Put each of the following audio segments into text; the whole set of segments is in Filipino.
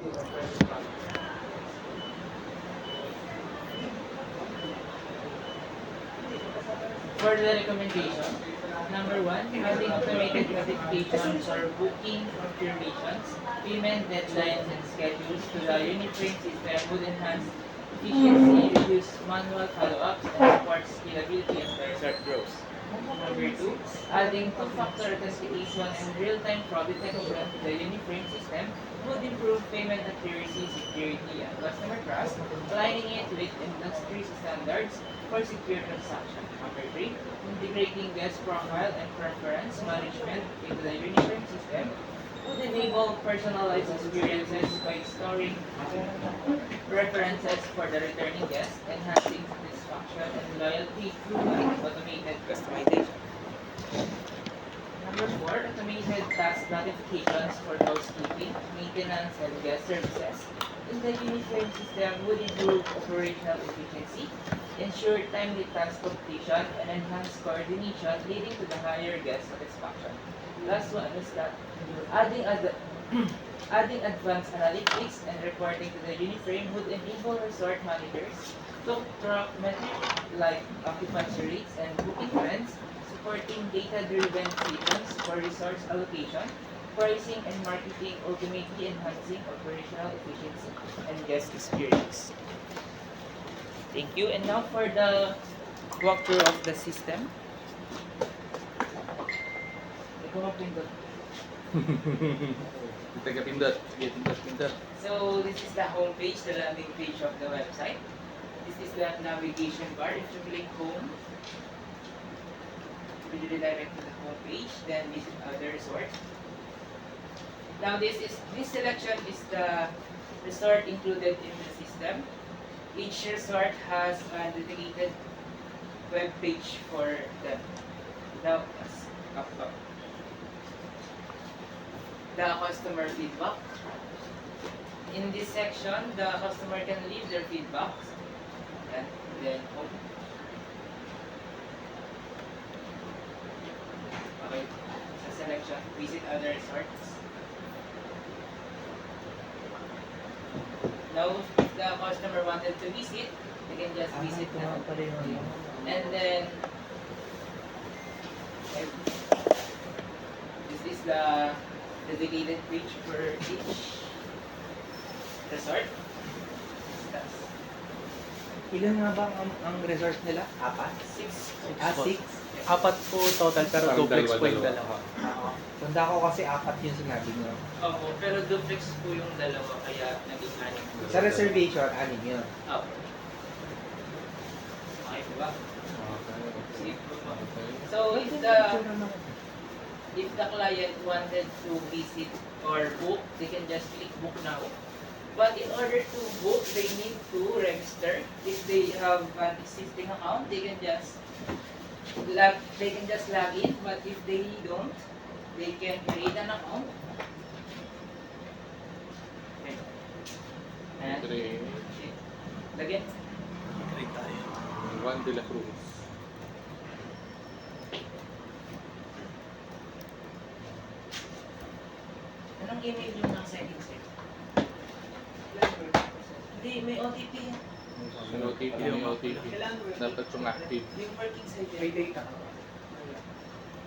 For the recommendation, number one, having automated notifications for booking confirmations, payment deadlines, and schedules to the Uniframe system would enhance efficiency, reduce manual follow-ups, and support scalability as the resort grows. Number two, adding two-factor authentication and real-time fraud detection to the Uniframe system would improve payment accuracy, security, and customer trust, aligning it with industry standards for secure transaction. Number three, integrating guest profile and preference management into the Uniframe system would enable personalized experiences by storing preferences for the returning guest, enhancing satisfaction and loyalty through automated customization. Number four, automated task notifications for housekeeping, maintenance, and guest services in the Uniframe system would improve operational efficiency, ensure timely task completion, and enhance coordination, leading to the higher guest satisfaction. Last one is that adding adding advanced analytics and reporting to the Uniframe would enable resort managers to track metrics like occupancy rates and booking trends, supporting data-driven decisions for resource allocation, pricing, and marketing, ultimately enhancing operational efficiency and guest experience. Thank you. And now for the walkthrough of the system. Taga-pindot. Sige, pindot. So this is the home page, the landing page of the website. This is the navigation bar. If you click home, it will redirect to the home page. Then this is other resort. Now this selection is the resort included in the system. Each resort has a dedicated web page for them. Now, up top. The customer feedback. In this section, the customer can leave their feedback. And then home. Okay. Sa selection, visit other resorts. Now, if the customer wanted to visit, they can just visit now. And then, this is the dedicated page for each resort. Ilan nga ba ang resort nila? Apat? Six. Six? Apat po total, pero Parang duplex po yung dalawa. dalawa. Tanda ko kasi apat yung sinabi niyo. Opo, pero duplex po yung dalawa, kaya naging anim. Sa reservation, anim yun. Opo. Okay po ba? Okay. So, if the client wanted to visit or book, they can just click book now. But in order to book, they need to register. If they have an existing account, they can just log in. But if they don't, they can create an account. Okay. And lagyan. Create tayo. Juan de la Cruz. Anong email yung nasa settings eh? Hindi, may OTP. Yung OTP, yung OTP. Dapat yung active. Yung working site. May data.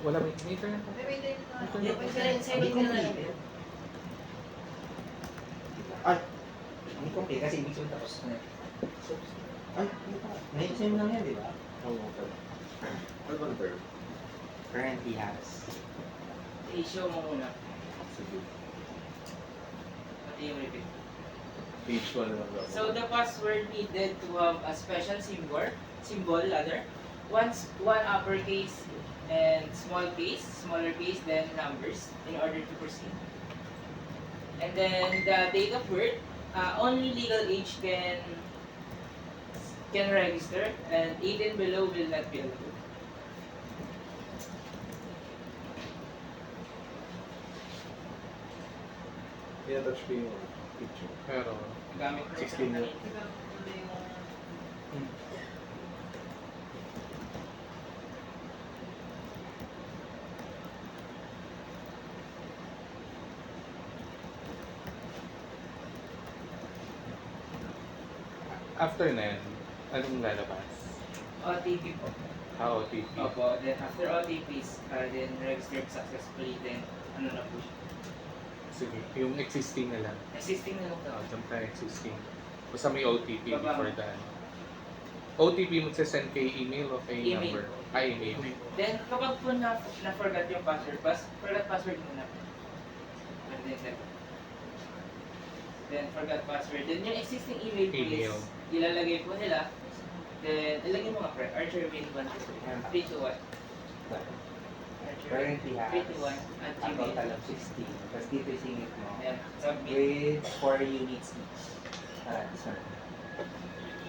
Wala may internet. Yung setting na lang. Ay! Hindi ko kasi ibig sabihin tapos na. Ay, hindi pa. Nahitusay mo lang yan, di ba? Oo. Ano ba na Currently has. I-show mo muna. Sige. Pati yung repeat. Page 1 na lang. So the password needed to have a special symbol rather. One uppercase and smaller case, then numbers in order to proceed. And then the date of birth, only legal age can register, and 18 below will not be allowed. I-attach ko yung picture. Pero, Gamit ko 16 yung yun. After na yan, anong lalabas? OTP po. OTP. Opo, then after OTPs, then registered successfully, then ano na po siya. Sige, yung existing na lang. Existing na lang po. Jump na existing. Basta may OTP Baba. before that. OTP magsasend kay email o kay Email. number? Email. Then kapag po na-forgot yung password, forgot password muna. And then forgot password. Then yung existing email po Email. is ilalagay po nila. Then ilagay mo nga pre, Archer Win 1 3 to 1. Currently has 3 to 1 at a Gmail. total of 16. Tapos dito isingit mo Ayan, submit. with 4 units each. This one.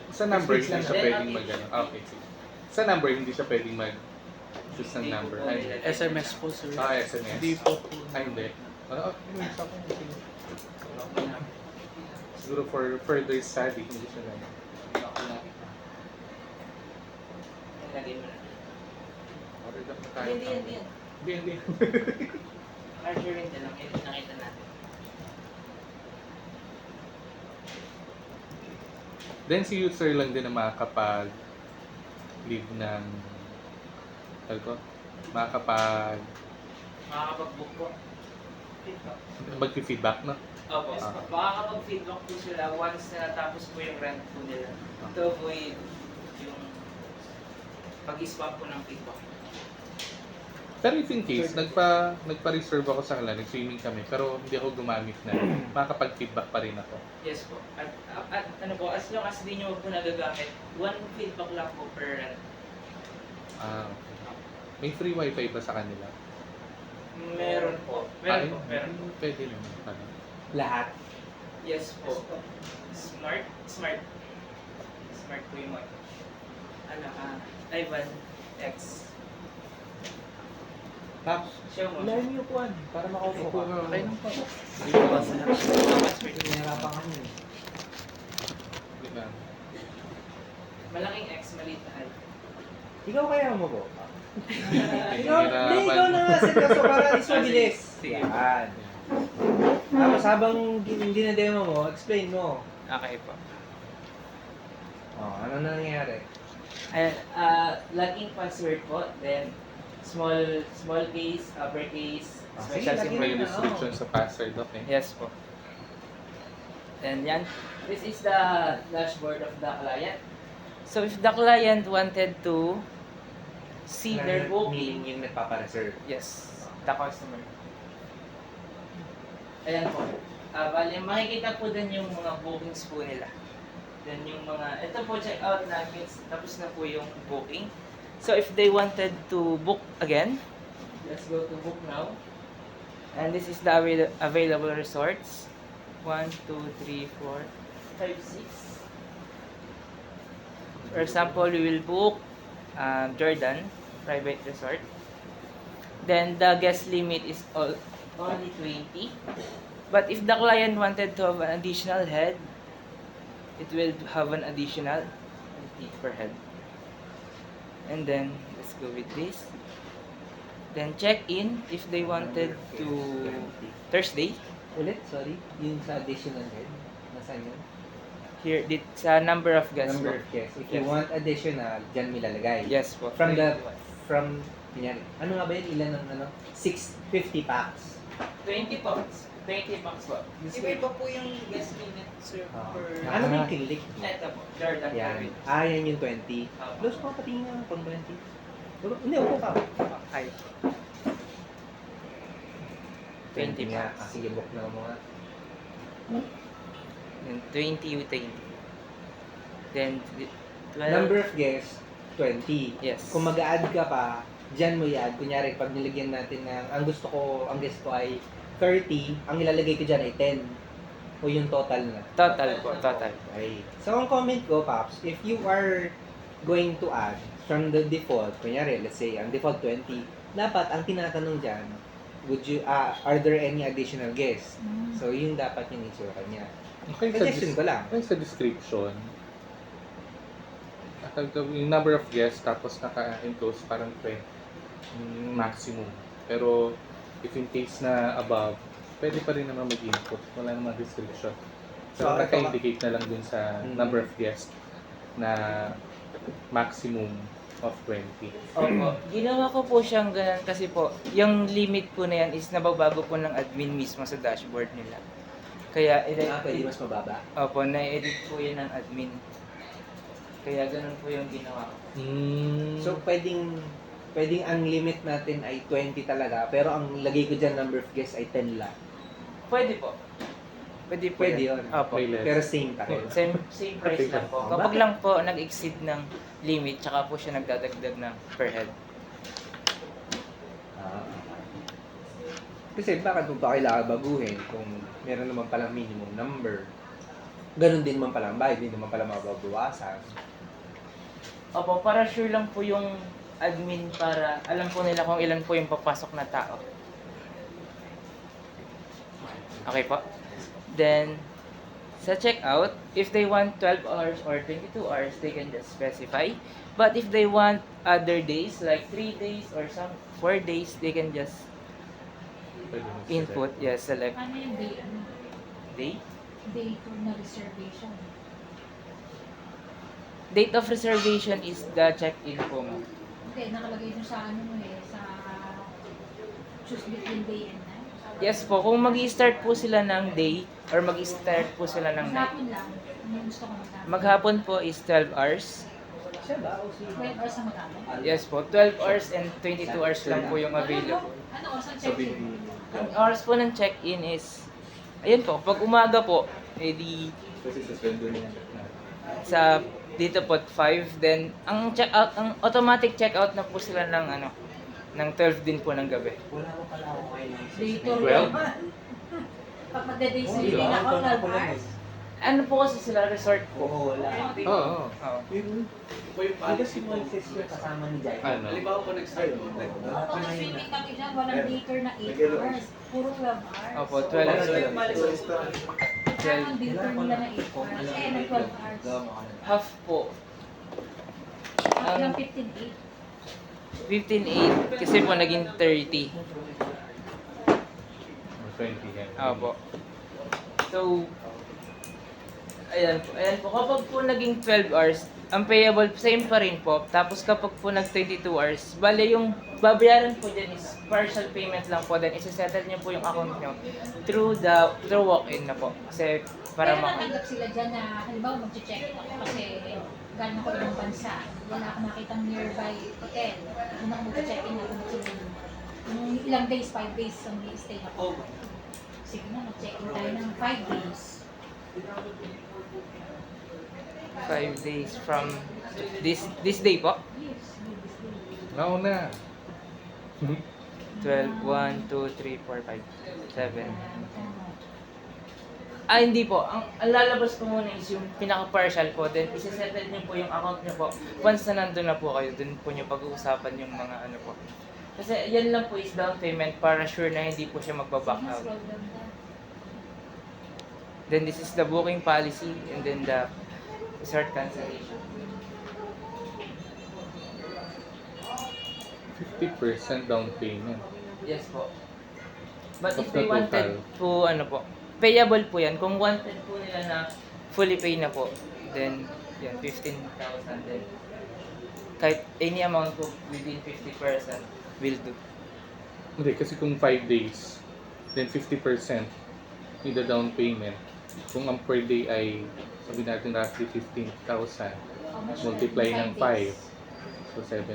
Sa number, Switch hindi lang siya siya. pwedeng mag ano. Okay, sige. Sa number, hindi siya pwedeng mag-choose ng Hindi po number. po Ay, nila- SMS po, sir. SMS. Hindi po. Hindi. Siguro for further study, hindi siya lang. Ilagay mo na. Order lang na tayo. Hindi. Hindi. Archer Win na lang, yun nakita natin. Then si user lang din na makakapag-leave ng makakapag Makakapag-book po. Feedback. mag-feedback, no? Opo. Makakapag-feedback po sila once na natapos po yung rent po nila. To avoid yung pag-spam po ng feedback. Pero if in case, nagpa-reserve ako sa kanila, nag-swimming kami, pero hindi ako gumamit na, makakapag-feedback pa rin ako. Yes po. At ano po, as long as di nyo po nagagamit, one feedback lang po per rent. Okay. May free wifi ba sa kanila? Meron po. Meron po. Meron po. Pwede naman. Ano? Lahat. Yes po. Smart po yung mga. Ivan X. Tapos, Show mo. ilalim yung upuan para makaupo ka. Okay lang po. Pinahirapan ka niyo. Diba? Malaking X, maliit na I. Ikaw kaya mo po? Pinahirapan. Ikaw na nga, seryoso para at least mabilis. Sige. Yan. Tapos habang hindi na demo mo, explain mo. Okay po. Ano na nangyayari? Ayan, login password po, then small case, uppercase, Sige, special lagyan symbol. May mo na, restriction sa password, okay? Yes po. And yan, this is the dashboard of the client. So if the client wanted to see their Meaning booking, yung nagpapareserve. yes, the customer. Ayan po. Bali, makikita po din yung mga bookings po nila. Then yung mga, ito po check out namin, tapos na po yung booking. So if they wanted to book again, let's go to book now. And this is the available resorts. 1, 2, 3, 4, 5, 6. For example, we will book Jordan Private Resort. Then the guest limit is only 20. But if the client wanted to have an additional head, it will have an additional 20 per head. And then, let's go with this. Then check in if they wanted to Thursday. Ulit, sorry. Yung sa additional head. Nasaan yun? Here, sa number of guests. Number po. of guests. If you Yes. want additional, dyan milalagay. Yes po. From kunyari, ano nga ba yun? Ilan ang 650 packs. 20 bucks. 20 bucks po. Iba po yung guest limit, sir, per... Ano ba yung click? Ito po, Jordan Yan. Private. Yan yung 20. Los ko patingin nga pang 20. Hindi, upo ka. Ay. 20 nga. packs. Sige, book na mo nga. Then 20 with 20. Then 12. Number of guests, 20. Yes. Kung mag-add ka pa, dyan mo i-add. Kunyari, pag nilagyan natin ng, ang guest ko ay 30, ang ilalagay ko dyan ay 10. O yung total na. Total po, total. Okay. So, ang comment ko, Paps, if you are going to add from the default, kunyari, let's say, ang default 20, dapat ang tinatanong dyan, are there any additional guests? So, yun dapat yung itsura niya. Okay, Suggestion ko lang. Okay, sa description, yung number of guests, tapos naka-enclose parang 20 maximum. Pero, if in case na above, pwede pa rin naman mag-input. Wala namang restriction. So, So, naka-indicate na lang dun sa number of guests na maximum of 20. Opo. Ginawa ko po siyang ganun kasi po, yung limit po na yan is nababago po ng admin mismo sa dashboard nila. Kaya, pwede mas mababa. opo, na-edit po yun ng admin. Kaya ganun po yung ginawa ko. So, pwedeng ang limit natin ay 20 talaga, pero ang lagay ko dyan number of guests ay 10 lang. Pwede po. Pwede po Pwede yun. Opo. May less. Pero same pa rin. Same price lang po. Kapag lang po nag-exceed ng limit, tsaka po siya nagdadagdag ng per head. Ah. Kasi bakit mo pa kailangan baguhin kung meron naman palang minimum number? Ganon din naman pala ang bayad, hindi naman pala mababawasan. Opo, para sure lang po yung admin para alam po nila kung ilan po yung papasok na tao. Okay po. Then, sa checkout, if they want 12 hours or 22 hours, they can just specify. But if they want other days, like 3 days or some 4 days, they can just Pwede mo input, select. yes, select Ano yung day, day. day for na reservation? Date of reservation is the check-in po mo. Hindi, nakalagay dun sa ano mo sa choose between day and night. Yes po, kung mag-start po sila ng day or mag-start po sila ng night. Maghapon lang, ano yung gusto ko maghapon? Maghapon po is 12 hours. Siya ba? O si... 12 hours ang maghapon? Yes po, 12 hours and 22 hours lang po yung available. Ano oras ang check-in? Ang oras po ng check-in is, ayun po, pag umaga po, edi Kasi sa sweldo niya. sa dito po 5, then ang check-out, ang automatic check-out na po sila ng ano, ng 12 din po ng gabi. Wala ko pala ako ngayon. Day tour 12? naman. Pag magda-day Oh, sailing diba? ako, 12 hours. Ano po kasi sila resort po? Oo, wala. Oo. Oo. Hindi si Moises yung kasama ni Jai. Ano? Halimbawa po nag-start po. Pag swimming kami dyan, walang day tour na 8 hours. Puro 12 hours. Opo, 12 hours. Kaya ang day tour nila na 8 hours. Eh, nag 12 hours. Half po. Ang lang 15-8. 15.8 kasi po naging 30. 20 yan. Opo. So, ayan po. Ayan po. Kapag po naging 12 hours, ang payable, same pa rin po. Tapos kapag po nag 22 hours, bale yung babayaran po dyan is partial payment lang po. Then isa-settle niyo po yung account niyo through walk-in na po. Kasi para Kaya natanggap sila dyan na, halimbawa mag-check ako kasi galing ako ibang bansa. Wala akong makitang nearby hotel. Doon ako mag-check-in ako mag-check-in. Yung ilang days, 5 days ang stay ako. Sige na, mag-check-in tayo ng 5 days. 5 days from this day po. Yes, this day. Nauna. 12, 1, 2, 3, 4, 5, 7. Ah, hindi po. Ang lalabas ko muna is yung pinaka-partial po. Then, isa-settle niyo po yung account niyo po. Once na nandun na po kayo, dun po niyo pag-uusapan yung mga ano po. Kasi yan lang po is down payment para sure na hindi po siya magbaback Sige, out. scroll down na. Then, this is the booking policy and then the resort cancellation. 50% down payment. Yes po. But if Of they the wanted po, ano po, payable po yan. Kung wanted po nila na fully pay na po, then, yan, 15,000 then. Kahit any amount po within 50% will do. Hindi, kasi kung 5 days, then 50% in the down payment. Kung ang per day ay, sabi natin roughly 15,000, How much multiply na? ng 5 5. So 7.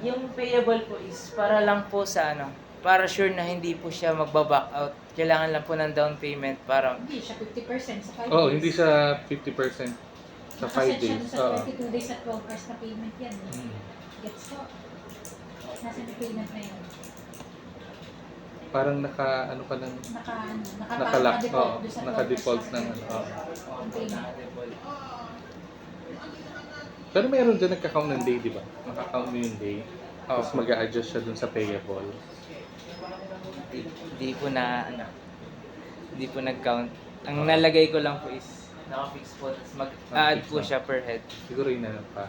Yung payable po is para lang po sa ano, para sure na hindi po siya magbaback out. Kailangan lang po ng down payment para Hindi siya 50% sa 5 days. Oh, hindi siya 50% sa 5 Nakaset siya days. sa 22 days at 12 hours na payment yan. Mm. Gets ko. Nasa yung payment na yun. Parang naka, ano pa ng, Naka-lock, naka-lock, naka-default ng ano. Ang payment. Pero meron dyan nagka-count ng day, di ba? Naka-count mo yung day. Tapos mag-a-adjust siya dun sa payable. di po na ano, di po nag-count. Ang nalagay ko lang po is naka-fix po, tapos mag-add po siya per head. Siguro yun na pa.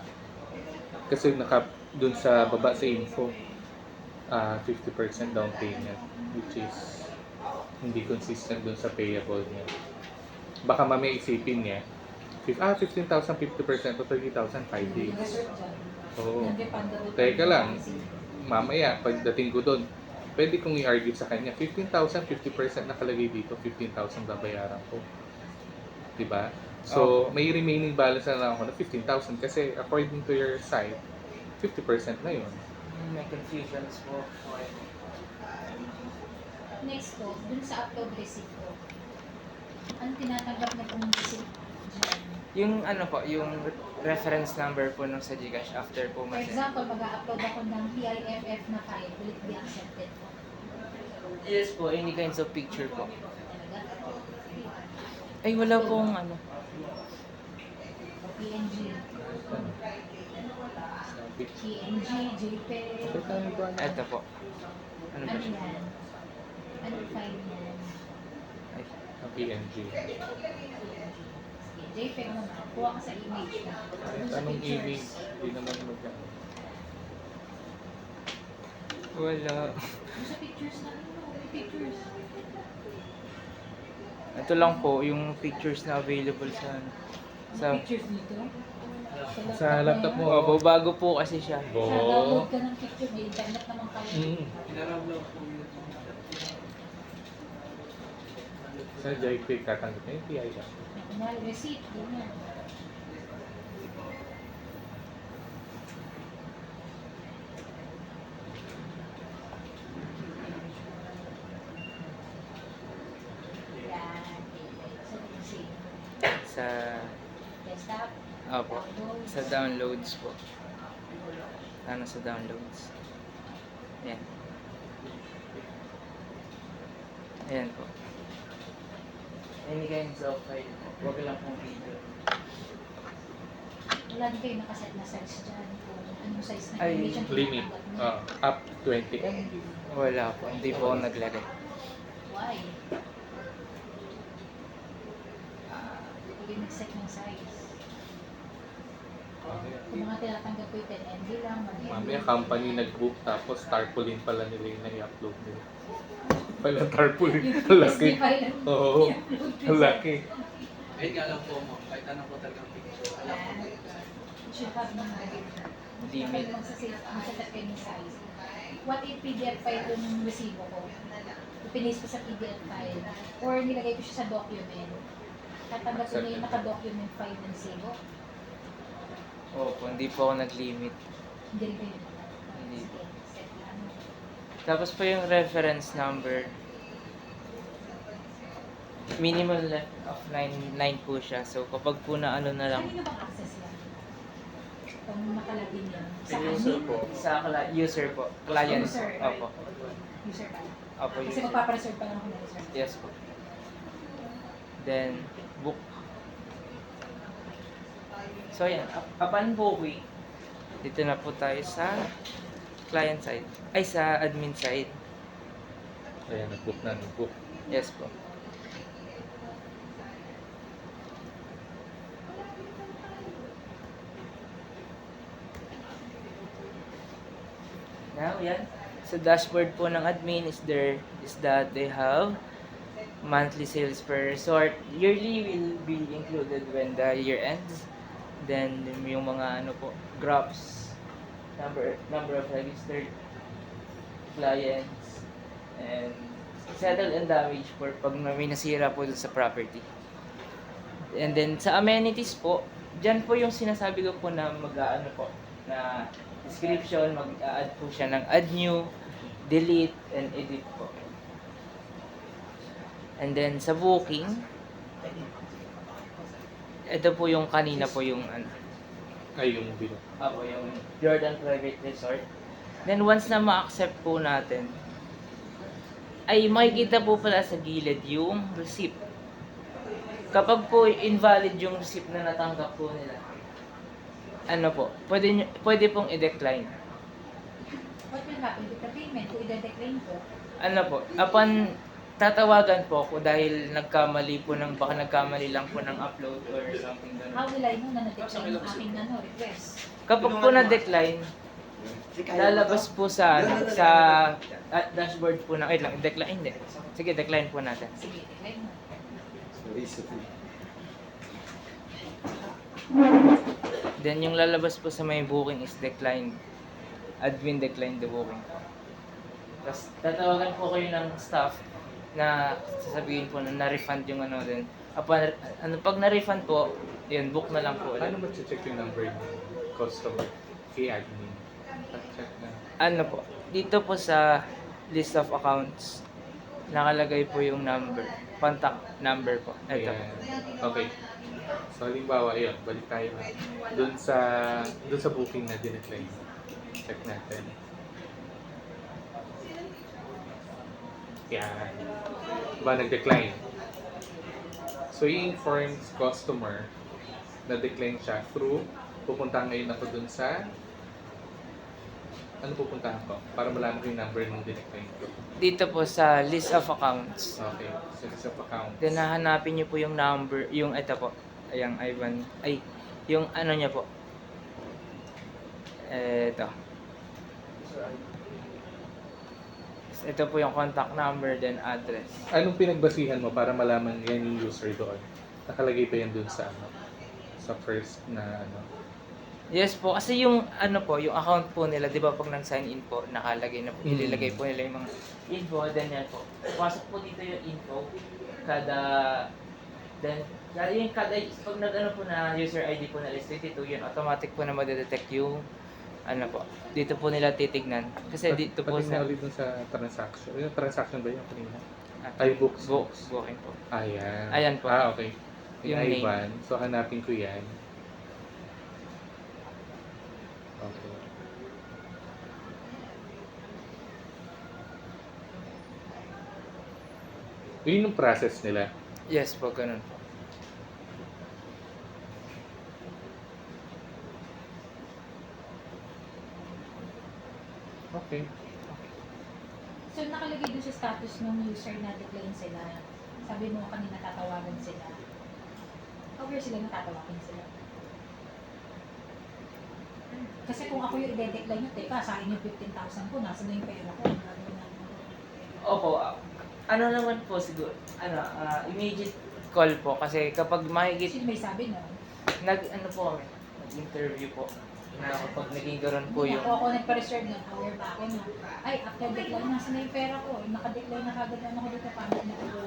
Kasi dun sa baba sa info, 50% down payment, which is hindi consistent dun sa payable niya. baka mamaya isipin niya, 15,000, 50% o 30,000, 5 days. Resort dyan. Oo. Non-refundable Teka lang. policy. Mamaya, pagdating ko doon, pwede kong i-argue sa kanya, 15,000, 50% nakalagay dito, 15,000 babayaran ko. Diba? So, may remaining balance na lang ako na 15,000 kasi according to your site, 50% na yun. May confusions po. Okay. Next po, dun sa upload receipt po. Ano tinatanggap na pong receipt dyan? Yung ano po, yung reference number po nung sa Gcash after po For masend. example, mag-upload ako ng PIFF na file, will it be accepted po? Yes po, any kinds of picture po. Talaga? Ay, wala pong ano. PNG. PNG, JPEG. Eto po. Ano Ano ba siya? yan? Ano file yan? Ay, Ang PNG. Sige, JPEG naman. Kuha ka sa image ka. Dun sa Anong pictures. image? Hindi naman wala. Dun sa pictures na may pictures. Ito lang po, yung pictures na available sa ano. Sa, May pictures dito? Sa laptop mo. Opo, bago po kasi siya. Sa Oo. download ka ng picture, may internet naman kayo. Mm. Sa JPEG, katanggap na yung PI lang. Kunwari, receipt, yun yan. Yan. Sa receipt. Sa, Desktop. opo, Download. sa downloads po. Ano sa downloads? Ayan. Ayan po. Any kinds of file po. Huwag lang pong video. Wala din kayo nakaset na size dyan. Kung anong size na Ay, image ang Limit. tinatanggap mo. Up 20 MB. Wala po. Hindi po ako naglagay. Why? Hindi nag-set ng size. Kung mga tinatanggap ko yung 10 MB lang, 1 MB. Mamaya company nag-book tapos tarpaulin pala nila yung na-upload nila. Pala tarpaulin. Ang laki. SD file. Oo. Ang laki. Ayun nga lang po mo, kahit anong po talagang picture. Alam ko. It should have ng Limit. magsaset kayo ng size. What if PDF file yung resibo ko? Ipinis ko sa PDF file. Or nilagay ko siya sa document. Tatanggapin niya yung naka-document file ng resibo. Opo, hindi po ako nag-limit. Hindi rin kayo. Hindi. Sige, set lang. Tapos po yung reference number. Minimal left of 9 po siya. So kapag po na ano na lang. Kanino bang access yan? Kung nakalagin yan. Sa User admin? po. Sa user po. Client. User. Opo. User pa. Opo, Kasi user. magpapareserve pa lang ako ng user. Yes po. Then, book. So yan, upon booking, dito na po tayo sa client side. Ay, sa admin side. Ayan, nag-book na, nag-book. Yes po. Now, yan. Sa dashboard po ng admin is that they have monthly sales per resort. Yearly will be included when the year ends. Then yung mga ano po, graphs, number of registered clients, and settle and damage for pag may nasira po dun sa property. And then sa amenities po, dyan po yung sinasabi ko po na mag-aano po, na description, mag-add po siya ng add new, delete, and edit po. And then sa booking, ito po yung kanina po yung ano, Ay, yung bill. ako yung Jordan Private Resort. Then once na ma-accept po natin, ay makikita po pala sa gilid yung receipt. Kapag po invalid yung receipt na natanggap po nila, ano po, pwede pong i-decline. What will happen with the payment? Kung i-decline ko, Ano po, upon tatawagan po ako dahil nagkamali lang po ng upload or something how ganun. will I know na na-decline yung aking request? Kapag po na-decline, lalabas po sa dashboard po ng, wait lang, decline, hindi. Sige, decline po natin. Sige, decline mo. Then yung lalabas po sa may booking is declined. Admin declined the booking po. Tapos tatawagan po kayo ng staff na sasabihin po na na-refund yung ano din. Pag na-refund po, yun, book na lang po ulit. Paano check yung number ng customer kay admin? Check na. Ano po, dito po sa list of accounts, nakalagay po yung number, contact number po. Ito. Ayan. Okay. So, halimbawa, ayun, balik tayo na. Doon sa booking na dinecline. Check natin. Yan. Diba, nag-decline. So, i-informs customer na decline siya through, pupunta ngayon ako dun sa, ano pupuntahan ko? Para malaman ko yung number ng dinecline ko. Dito po sa list of accounts. Okay. So, sa account. Then hahanapin niyo po yung number, yung ito po, ayang Ivan, ay, yung ano niya po. Ito. Ito po yung contact number, then address. Anong pinagbasihan mo para malaman yan yung user doon? Nakalagay ba yan doon sa ano? Sa first na ano? Yes po, kasi yung ano po, yung account po nila, 'di ba pag nag-sign in po, nakalagay na po, ililagay po nila yung mga info, then yan po. Pasok po dito yung info then pag nag-ano po na user ID po na list 22, yun automatic po na madedetect yung ano po. Dito po nila titignan. Kasi dito po Pati na sa ulit dun sa transaction. Yung transaction ba yung kanina? ah, Ay, books. booking po. Ayan. Ayan po. Ah, okay. Yung Yung name. Ivan. So, hanapin ko yan. Okay. Yun yung process nila. Yes po, ganun po. Okay. So, nakalagay doon sa status ng user na decline sila. Sabi mo kanina tatawagan sila. Aware sila na tatawagan sila. Kasi kung ako yung i-decline nyo, teka, sa akin yung 15,000 ko, nasa na yung pera ko. Opo, ano naman po siguro, immediate call po kasi kapag makikita, Sino may sabi no? ano po kami, nag-interview po na kapag naging gano'n po Hindi yung, ako nagpa-reserve na, aware ba ako na, ay, after decline, nasa na yung pera ko. Naka-decline na kagad ano ko dito, paano na ako.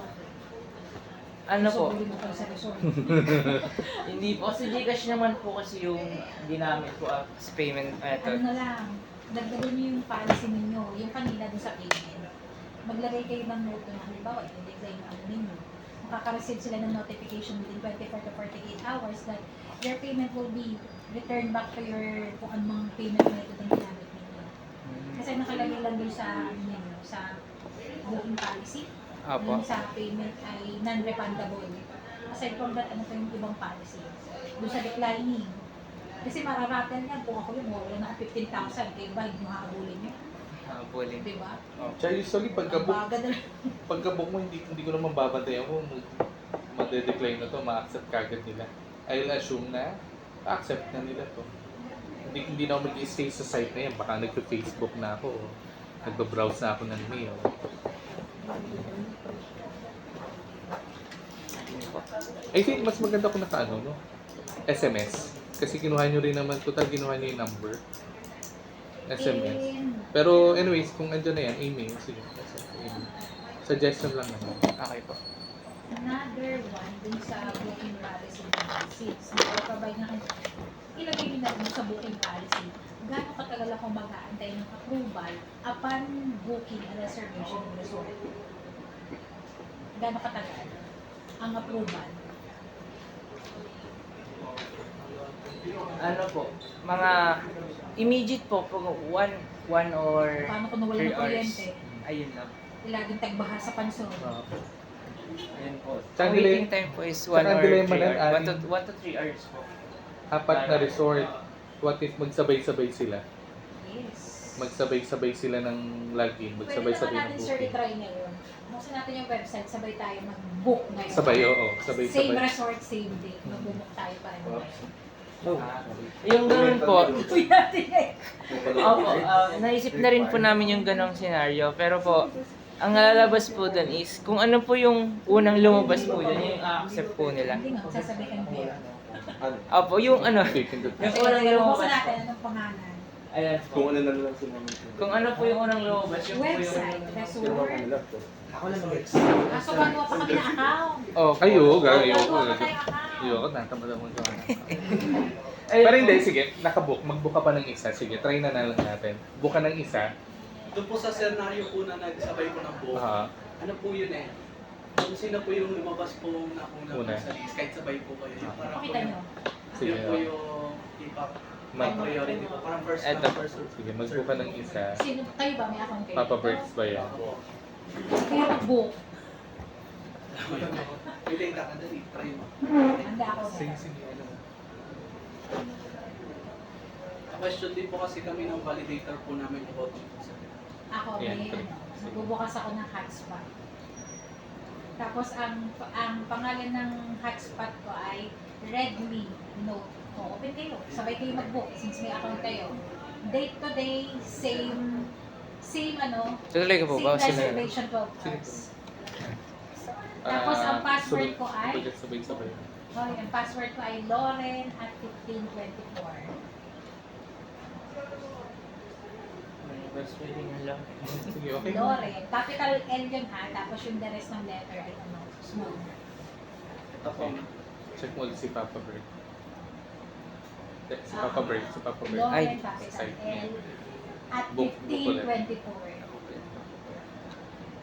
ano po, So, mo pa sa resort. hindi po, kasi Gcash naman po kasi yung ginamit po as payment Ano method. na lang, dagdagan niyo yung policy ninyo, yung kanina dun sa payment. Maglagay kayo ng note na halimbawa, i-decline yung ano ninyo. Makaka-receive sila ng notification within 24 to 48 hours that your payment will be returned back to your kung anong payment method ang ginamit ninyo. Kasi nakalagay lang dun sa ano ninyo, sa booking policy. Opo. Yung sa payment ay non-refundable. Aside from that, ano pa yung ibang policy? Doon sa declining. Kasi mararatel yan kung ako yung wala na ako 15,000, kayo ba yung makakabulin nyo? Bullying. Di ba? Tsaka usually, Ang baga na pagka-book mo, hindi ko naman babantayan kung magde-decline na to, ma-accept kagad nila. I'll assume na accept na nila to. Hindi na ako mag-stay sa site na yan. Baka nagpa-Facebook na ako. O nagpa-browse na ako ng mail. I think mas maganda kung naka-ano, no? SMS. Kasi kinuha nyo rin naman, total kinuha nyo yung number. SMS. Pero anyways, kung andyan na yan, email. Sige, email. Suggestion lang naman. Okay po. Another one, dun sa booking policy number 6. Nakapabay na kayo. Ilagay nyo na dun sa booking policy. Gano'ng katagal ako mag-aantay ng approval upon booking a reservation ng resort? Gano'ng katagal ang approval? Ano po, mga immediate po, pag one or Paano kung nawala 3 ng hours. kuryente? Ayun lang. Laging tagbaha sa panso. Ayun po. Tsaka Ang waiting time po is 1 tsaka or 3 dilemma nun, hours. anim. 1 to 3 hours po. Apat na resort. What if magsabay-sabay sila? Yes. Magsabay-sabay sila ng login. Pwede Magsabay-sabay naman ng natin, sir, booking. i-try ngayon. Buksan natin yung website, sabay tayo mag-book ngayon. Sabay, oo. Same Sabay-sabay. resort, same day. Mag-book tayo pa. Yung ganun po, Uy, natin eh. opo, naisip na rin po namin yung ganong scenario. Pero po, ang lalabas po dun is, kung ano po yung unang lumabas po dun, yung accept po nila. Hindi nga, sasabihin ka ng pera. Opo, yung ano, Pipindot yung Kasi unang buksan lumabas po. natin, anong pangalan? Ayan po. Kung ano na lang sinabi ko. Kung ano po yung unang lumabas, yung po yung... Website, resort. Ako lang next. Kaso gano'n pa kami na account. Oh, Ayo, gano'n. Gano'n Ayoko. pa tayong account. Ayoko, natamad mo ka. Ayun Pero po. hindi, sige, nakabook. Mag-book ka pa ng isa. Sige, try na lang natin. Book ka ng isa. Doon po sa scenario po na nagsabay po ng buo, ano po yun eh? Kung sino po yung lumabas po na una Una. po sa list, kahit sabay po kayo. Yung parang Pakita nyo. Sige. Yun po yung keep-up. Mag- Priority po. Parang first Eto. come, first serve. Sige, mag-book ka ng isa. Sino, kayo ba? May account kayo? Papa Birds ba yan? Kayo mag-book. May data ka dali, try mo. Handa ako. Sige, sige. Ano? Question din po kasi kami ng validator po namin about sa Ako, may Yan. magbubukas ako ng hotspot. Tapos ang pangalan ng hotspot ko ay Redmi Note. O, open kayo. Sabay kayo mag-book since may account kayo. Date to day, same ano, Tuloy ka po same ba? Sila. reservation 12 hours. Tapos ang password ko ay, Sabay-sabay. okay, ang password ko ay Lauren at 1524. Mas pwede nga lang. Sige, okay. Lauren, capital L yun ha, tapos yung the rest ng letter ay ano, small. Ito po. Check mo ulit si Papa Bird. Si Papa Bird, si Papa Bird. Lauren, Ay, capital site niya. L at Book ulit. 1524.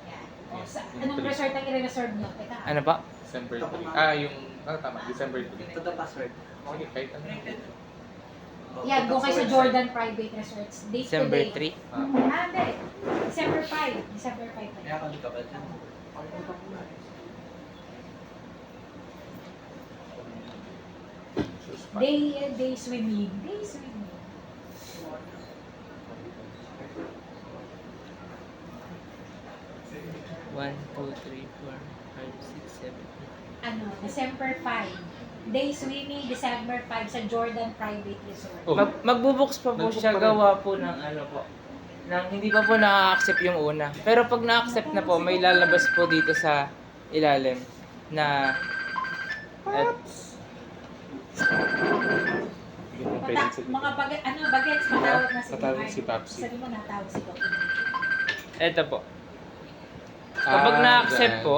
Yan. O, anong resort ang i-reserve nyo? Teka. Ano ba? December Ito po, 3. ma'am. Yung, tama, December 3. Ito the password. Sige, kahit ano. Yan, doon kayo sa Jordan Private Resorts. Date December to day. 3. Hindi. December 5. December 5 pa Kaya yan. kami ka ba dyan? Day swimming. Day swimming. One, two, three, four, five, six, seven, eight. Ano, December 5. Day swimming, December 5 sa Jordan Private Resort. Oh, Magbubox pa po Nag-book siya, pa rin. gawa po ng ano po. Nang hindi pa po na-accept yung una. Pero pag na-accept na po, may lalabas po dito sa ilalim na at yung pwedeng sa Mga bagets, matawag na si Matawag Mark. si Papsi. Sabi mo natawag si Poppy. eto po. Kapag na-accept dyan. po,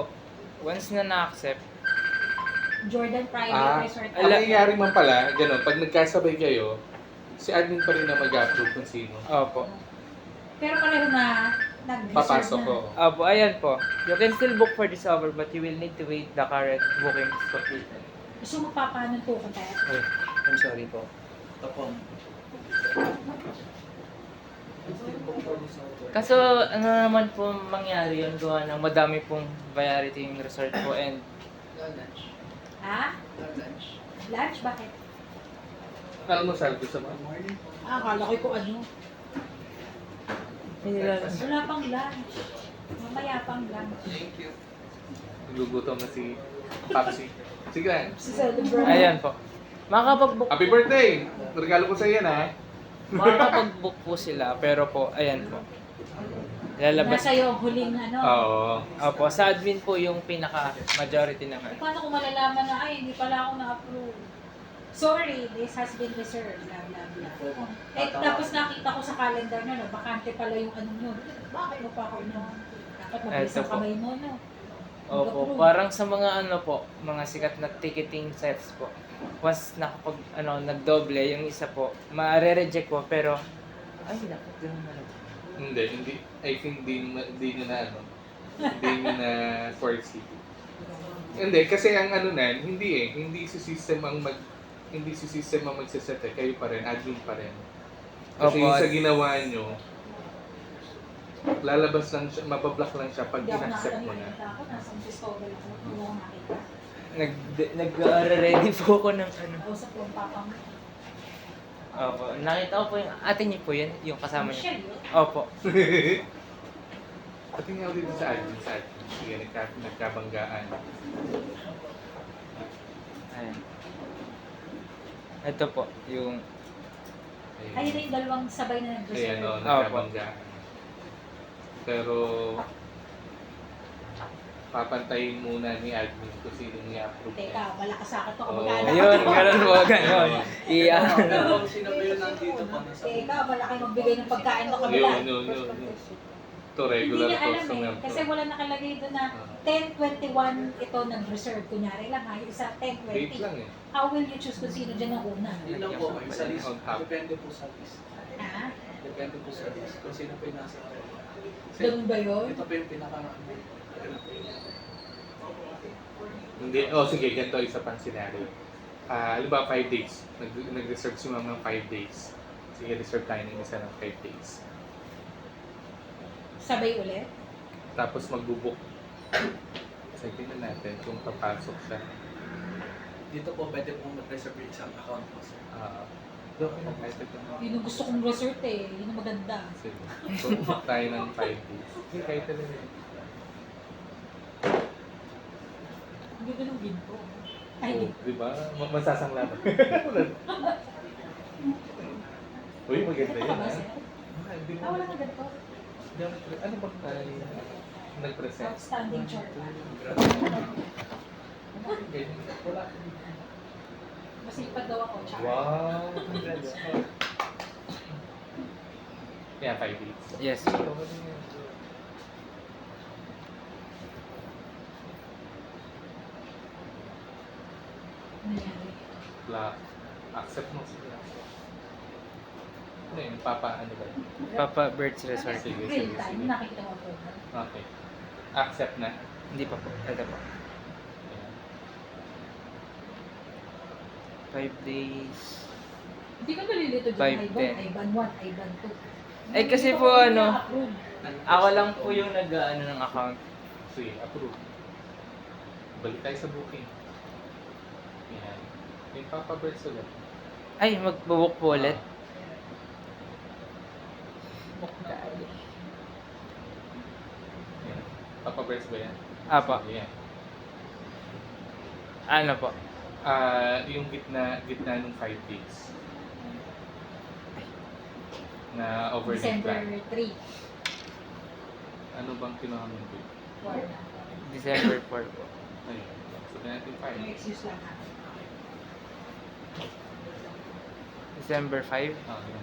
once na na-accept, Jordan Private Resort. Ang nangyayari man pala, gano'n, pag nagkasabay kayo, si admin pa rin na mag-approve kung sino. opo. Pero pareho na nag-reserve Papasok na. ko. Opo, ayan po. You can still book for this hour but you will need to wait the current bookings completed. Gusto mo pa paano po kung tayo? I'm sorry po. Ito po. Kaso ano naman po mangyari yun, gawa ng madami pong variety yung resort po and Lunch. Ha? Lunch. Lunch? Bakit? Almusal ko sa mga. Morning. Akala ko kung ano. hindi lang. Wala pang lunch. Mamaya pang lunch. Thank you. Nagugutom na si Papsi. Sige lang. Si Celebrate. Ayan po. Makakapag-book, Happy birthday! Regalo ko sa iyo na. makakapag-book po sila pero po, ayan po. Lalabas. Nasa yung huling ano. Oo. Opo, sa admin po yung pinaka-majority naman. Paano kung malalaman na, ay, hindi pala ako na-approve? Sorry, this has been reserved, blah, blah, blah. Eh, tapos nakita ko sa calendar na, no, bakante pala yung ano nyo. Bakit mo pa ako no? Dapat mabilis Eto ang po. kamay mo, no? Opo, parang sa mga ano po, mga sikat na ticketing sites po. Once nakapag nagdoble yung isa po, ma-re-reject po pero ay dapat ganun na lang. Hindi. I think hindi nyo na ano. Hindi nyo na foresee. Hindi, kasi ang ano na, hindi si system ang magsaset eh. Kayo pa rin, admin pa rin. Kasi Opo, yung sa ginawa nyo, lalabas lang siya, mabablock lang siya pag Hindi ako in-accept mo na. nakakita ako, nasa discover ako, hindi ako nakita. Nag-ready po ako ng ano. Kausap ko ang papa mo. Opo, nakita ko po yung ate niyo po yun, yung kasama niyo. Michelle, yun. Opo. Pati nga dito sa admin. Sige, nagkabanggaan. Ayan. Ito po, yung Ayun na yung dalawang sabay na Ayan, nag-reserve. nagkabanggaan. Pero, papantayin muna ni admin kung sino i-approve niya. Teka, malakas sa akin to Oo. kamag-anak. Ayun, ganun po, ganun. Pero sino ba yun nandito pa nasa Teka, malaki magbigay ng pagkain to kabila. Yun. Ito, Hindi regular niya alam customer eh. to. Kasi wala nakalagay doon na 1021 ito nag-reserve. Kunyari lang ha, yung isa Date 1020. lang eh. How will you choose kung sino dyan ang una? Yun lang po, yung sa list. On top. Depende po sa list. Ha? Depende po sa list. Kung sino po yung nasa. Kasi Ganun ba yun? ito po yung pinaka... Hindi, sige, ganito isa pang scenario. Alam ba, 5 days. Nag-reserve si ma'am ng 5 days. Sige, reserve tayo ng isa ng 5 days. Sabay ulit? Tapos magbubook. Sige, tingnan natin kung papasok siya. Dito po pwede pong mag-reserve yung isang account po, sir. Okay na, kahit ito na. Yun ang gusto kong resort eh. Yun ang maganda. Sige. So, book tayo ng 5 days. Sige, kahit ito na. Hindi ganun ginto. Ay, Oh, di ba? Masasangla ba? Uy, maganda ito yun, ka ba ha? sir? Hindi mo. Wala na ganito. Ano ba tayo nag-present? Outstanding chart. Wala. Masipag daw ako, chart. Wow! Yeah, 5 days. Yes. Nangyari. Black. Accept mo sila. Ano yun? Papa, ano ba yun? Papa Birds Resort. Sige, Real sige, time, sige. nakikita mo po. Okay. Accept na. Hindi pa po. Ito po. Ayan. 5 days. Hindi ka nalilito dyan, 5, Ivan, 10. Ivan 1, Ivan 2. Eh, kasi po, ano, ako lang po yung nag-ano ng account. Sige, approve. Balik tayo sa booking. Ayan. Yung Papa Birds ulit. Ay, magbubook po ulit. Book na. Ayan. Papa Birds ba yan? Apa. Sige, yan. Ano po? Yung gitna ng 5 days. Na overnight December plan. 3. Ano bang kinuha mo dito? December 4 po. Ayun. Sabi natin 5. May excuse lang ha. December 5. Yan.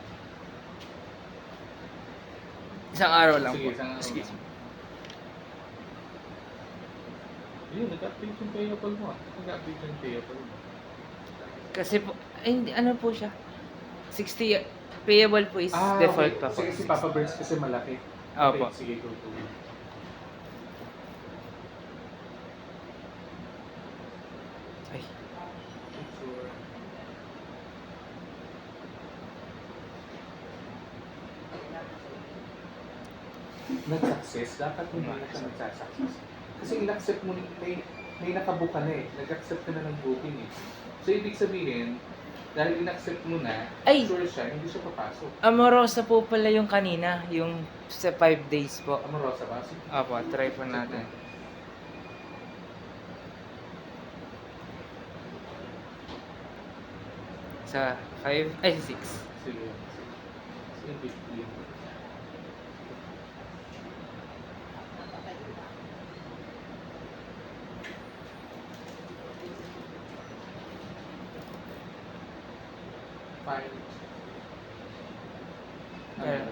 Isang araw lang Sige, po. isang araw Excuse lang. me. Yun, nag-update yung payable mo. Nag-update yung payable mo. Kasi po, ay, hindi, ano po siya? 60, payable po is default pa po. Sige, si Papa Birds kasi malaki. Opo. Okay, sige, go to. Ay, Sure. Nag-success, dapat hindi na siya nag-success. Kasi in-accept mo, may nakabook ka na eh. Nag-accept ka na ng booking eh. So, ibig sabihin, dahil in-accept mo na, Ay! sure siya, hindi siya papasok. Amorosa po pala yung kanina, yung sa 5 days po. Amorosa ba? Sige. Opo, try po natin. Sa 5, ay 6. Sige. So, in between. Fine. Yeah.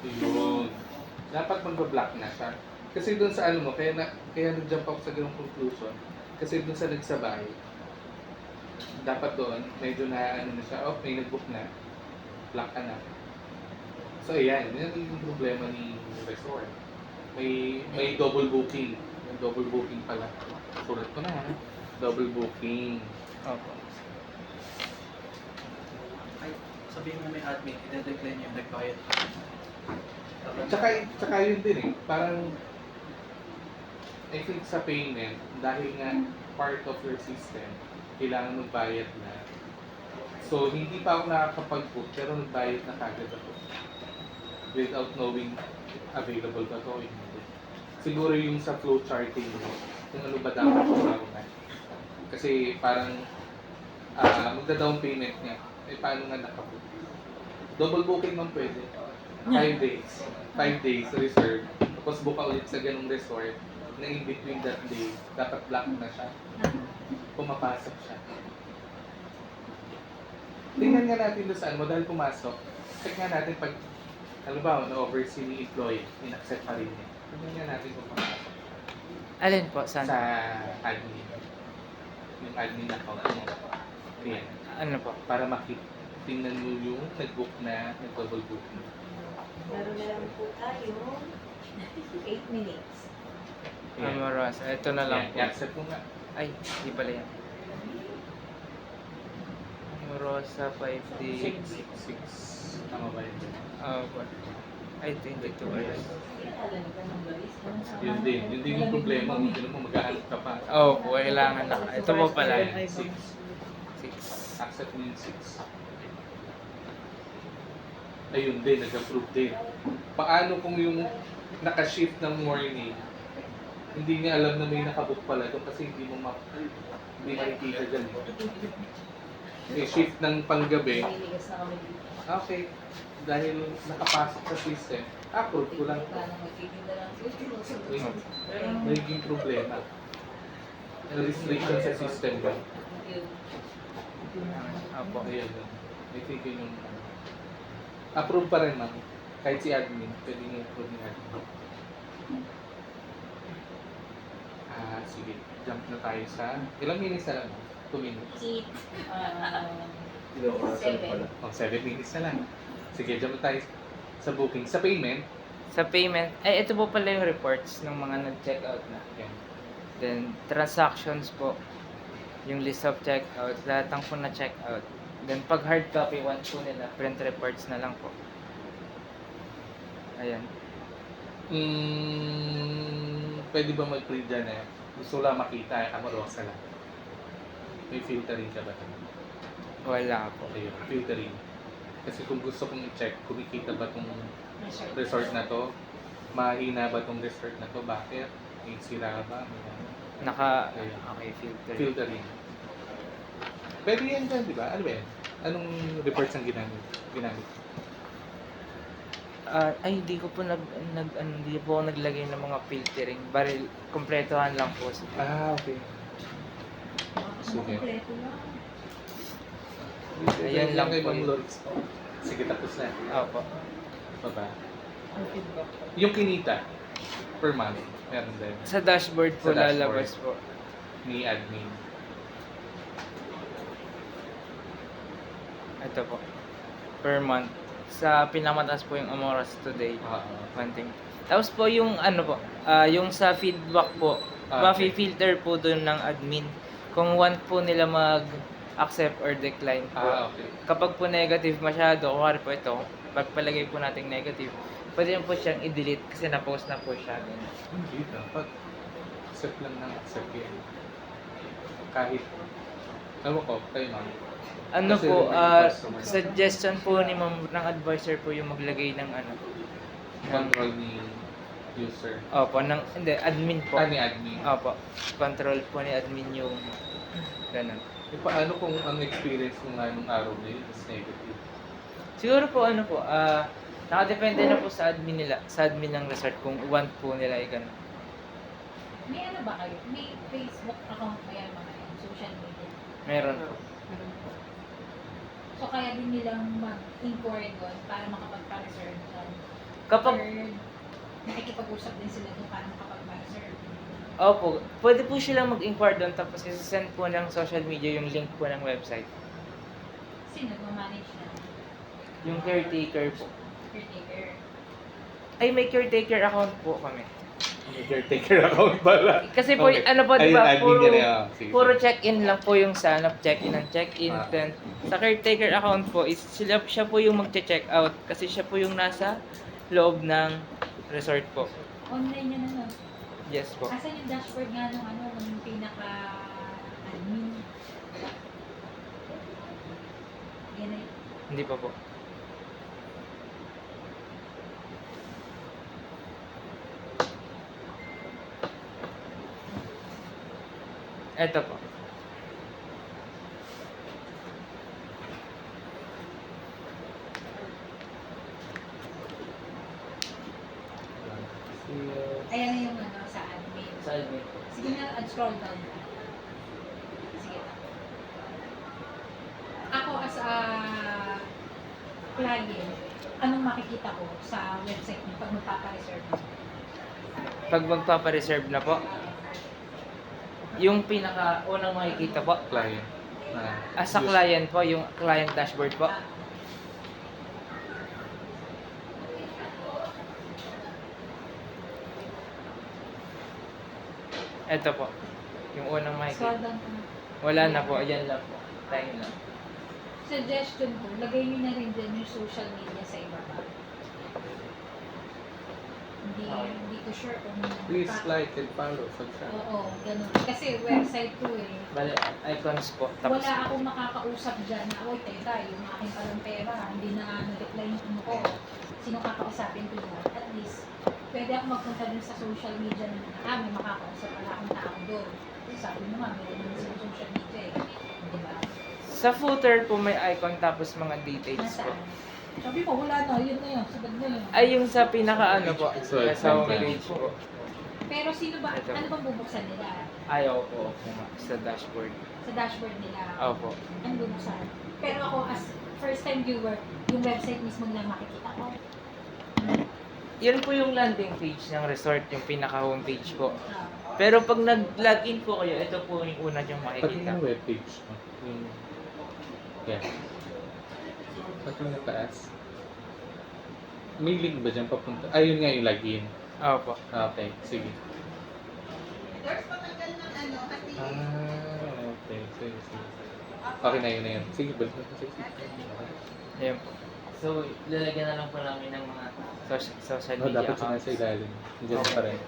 Yun. Dapat magba-block na siya. Kasi doon sa ano mo, kaya nag-jump ako sa ganung conclusion. Kasi doon sa nagsabay, dapat doon, medyo na ano na siya, oh, may nag-book na, block ka na. So ayan, yan yung problema ni resort. May double booking. May double booking pala. Sulat ko na ha. Double booking. Opo. Ay, sabihin mo may admin, i-decline yung nagbayad. Tsaka yun din eh, parang I think sa payment, dahil nga part of your system, kailangan magbayad na. So, hindi pa ako nakakapag-book, pero nagbayad na kagad ako. Without knowing available ba ito o hindi. Siguro yung sa flow charting mo, kung ano ba dapat ko na. Kasi parang magda-down payment niya, eh paano nga nakabook? Double booking man pwede. 5 days. 5 days reserve. Tapos buka ulit sa ganung resort na in between that day, dapat block na siya. Pumapasok siya. Tingnan nga natin doon saan mo dahil pumasok. Check nga natin pag, halimbawa, na-oversee ni employee, in-accept pa rin niya. Tingnan nga natin kung pumasok Alin po? Saan? sa admin. Yung admin account mo. Ayan. Ano po? Para makita. Tingnan mo yung nag-book na, nag-double booking. Meron na lang po tayo 8 minutes. Ayan. Amorosa. Ito na lang Ayan, po. i-accept mo nga. Ay, di pala yan. Amorosa 5 days. 6. Tama ba yun? Po. Ay, 22 hours. Yun din. Yun din yung problema. Hindi mo mag-aanap ka pa. Po, kailangan na. Ito po pala. Ayan, 6. 6. Accept mo yung 6. Ayun din, nag-approve din. Paano kung yung naka-shift ng morning, hindi niya alam na may nakabook pala doon kasi hindi makikita dyan. May shift ng panggabi. Okay. Dahil nakapasok sa system, approve ko lang. Naging problema. Restriction sa system ba? Opo. Ayan. I think yun yung approve pa rin, ma'am. Kahit si admin, pwede niya approve ni admin. Sige. Jump na tayo sa... Ilang minutes na lang? 2 minutes. 7 minutes na lang. Sige, jump na tayo sa booking. Sa payment, Sa payment, ay ito po pala yung reports ng mga nag-check out na. yan. Then, transactions po. Yung list of check-out, lahat ng po na check-out. Then, pag hard copy, one po nila, print reports na lang po. Ayan. Pwede ba mag-print dyan eh? Gusto lang makita, amorosa lang. May filtering ka ba? Wala po. Ayun, filtering. Kasi kung gusto kong i-check, kumikita ba tong resort na to? Mahina ba tong resort na to? Bakit? May sira ba? Ayun. Okay, filter. Filtering. Pwede yan dyan, di ba? Ano ba yan? Anong reports ang ginamit? Ay, hindi ko po hindi po ako naglagay ng mga filtering. Bari, kompletohan lang po. Okay. Sige. Ayan lang kay po Ma'am yun. Lourdes. Sige, tapos na. Opo. Baba. Yung kinita per month, meron din. Sa dashboard po Sa dashboard. lalabas po. Ni admin. Ito po. Per month. Sa pinamataas po yung Amoras Today. One thing. Tapos po yung yung sa feedback po, Okay. filter po dun ng admin. Kung want po nila mag-accept or decline po. Okay. Kapag po negative masyado, kuwari po ito, pagpalagay po natin negative, pwede po siyang i-delete kasi na-post na po siya. Hindi, dapat. Accept lang ng accept yan. Kahit, alam ko, kayo ma'am. Ano Kasi po, may customer. suggestion po ni ma'am ng advisor po yung maglagay ng Control ni user. Opo, hindi, admin po. Ni admin. Opo, control po ni admin yung ganun. E paano kung ang experience mo nga nung araw na yun is negative? Siguro po nakadepende na po sa admin nila, sa admin ng resort kung want po nila ay ganun. May ano ba kayo? May Facebook account ba yan mga yan? Social media? Meron po. So kaya din nilang mag-inquire doon para makapagpa-reserve doon. Kapag, Or nakikipag-usap din sila doon para makapagpa-reserve. opo, pwede po silang mag-inquire doon tapos isa-send po ng social media yung link po ng website. Sino nagmamanage na? Yung caretaker po. Caretaker. Ay, may caretaker account po kami. May caretaker account pala. Kasi po, Okay. ano po, di Ayun, ba, admin niya na yan. Sige. puro check-in lang po yung sa check-in and check-in. Ah. Then, sa caretaker account po, siya po yung mag-check out kasi siya po yung nasa loob ng resort po. Online yan ano? Yes po. Asan yung dashboard nga ng pinaka-admin? Yan ay. Hindi pa po. Eto po. Sige na, scroll down. Sige. Ako as a client, anong makikita ko sa website niyo pag magpapa-reserve? Pag magpapa-reserve na po, yung pinaka-unang makikita po, Client. as a client po, yung client dashboard po. Ito po, yung unang Scroll makikita. down ko na. Wala na po, ayan lang po. Time lang. Suggestion ko, lagay niyo na rin dyan yung social media sa iba pa. Hindi ko sure kung... Please like and follow. Subscribe. Oo, ganun. Kasi website ko eh. Bale, icons po. Tapos, Wala akong makakausap dyan na, oy, teka, yung aking palang pera, hindi na na-reply yung ano ko. Sino kakausapin ko dyan? At least, pwede ako magpunta dun sa social media na, may makakausap pala akong tao doon. Sabi mo nga, meron naman sa social media eh. Di ba? sa footer po may icon tapos mga details po. Nasaan? Sabi mo, wala na, yun na yun, sabad na yun. Ay, yung sa pinaka ano po, So, sa okay. homepage po. Pero sino ba, Ito. ano bang bubuksan nila? Ayaw po sa dashboard. Sa dashboard nila? Opo. Ano bubuksan? Pero ako as first time viewer, yung website mismo lang makikita ko. Yan po yung landing page ng resort, yung pinaka homepage po. Ah, Pero pag nag-login po kayo, ito po yung una niyong Pati makikita. yung webpage. No? Yung... Yeah. Pati yung taas. May link ba dyan papunta? Ayun nga yung login. Opo. Okay, sige. Okay. Sige. Okay na yun na yun. Sige, balik na. Sige. Ayan po. So, lalagyan na lang po namin ng mga social Oh, media dapat siya accounts. nasa ilalim. Diyan pa rin.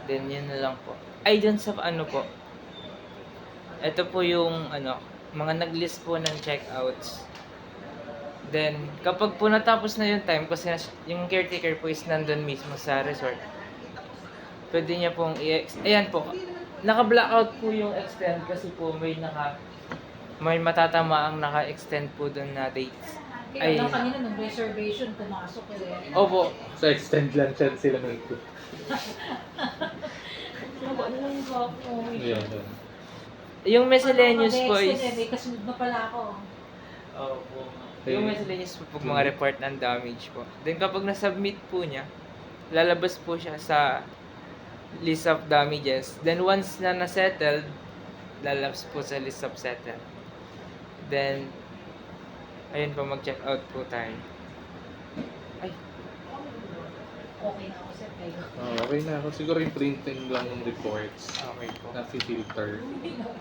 Then, yun na lang po. Ay, dyan sa ano po. Ito po yung ano, mga nag-list po ng checkouts. Then, kapag po natapos na yung time, kasi yung caretaker po is nandun mismo sa resort, pwede niya pong ayan po, naka-blackout po yung extend kasi po may matatama ang naka-extend po dun na dates. Kaya Ay. lang kanina nung reservation, pumasok eh. Opo. So, extend lang siya sila ng ito. Ano lang yung hawak mo? Yun. Yung miscellaneous po is... May kasunod na pala ako. Opo. Okay. Yung miscellaneous po pag mga report ng damage po. Then kapag na-submit po niya, lalabas po siya sa list of damages. Then once na na-settled, lalabas po sa list of settled. Then, ayun po, mag-check out po tayo. Ay, Okay na ako sir. Kayo. Okay na ako. Siguro yung printing lang ng reports okay po. na filter.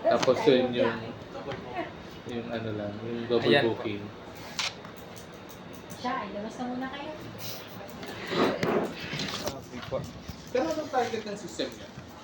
Tapos yun yung ano lang, yung double Ayan po. booking. Siya, ay labas na muna kayo. Okay po. Pero anong target ng system niya?